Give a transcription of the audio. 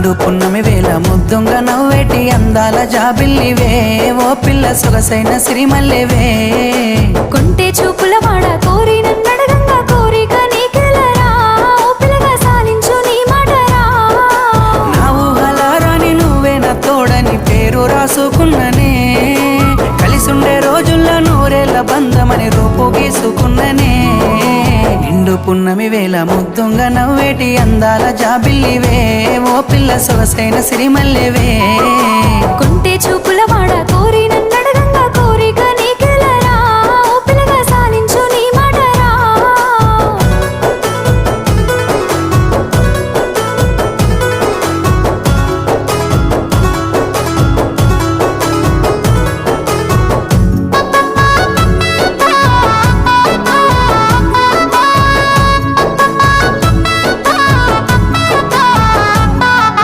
పున్నమి వేళ ముద్దుంగా నవ్వేటి అందాల జాబిల్లివే ఓ పిల్ల సొగసైన సిరిమల్లెవే కొంటే చూపుల వాడ కోరి నన్నడగంగా కోరిక నీకెలరా ఓ పిల్లగా సాలించు నీ మాటరా నా ఊహలారాని నువ్వే నా తోడని పేరు రాసుకున్ననే కలిసుండే రోజుల్లో నూరేళ్ల బంధమని రూపు గీసుకున్ననే నిండు పున్నమి వేళ ముద్దుంగా నవ్వేటి అందాల జాబిల్లివే ఓ పిల్ల సొగసైన సిరిమల్లెవే కొంటే చూపు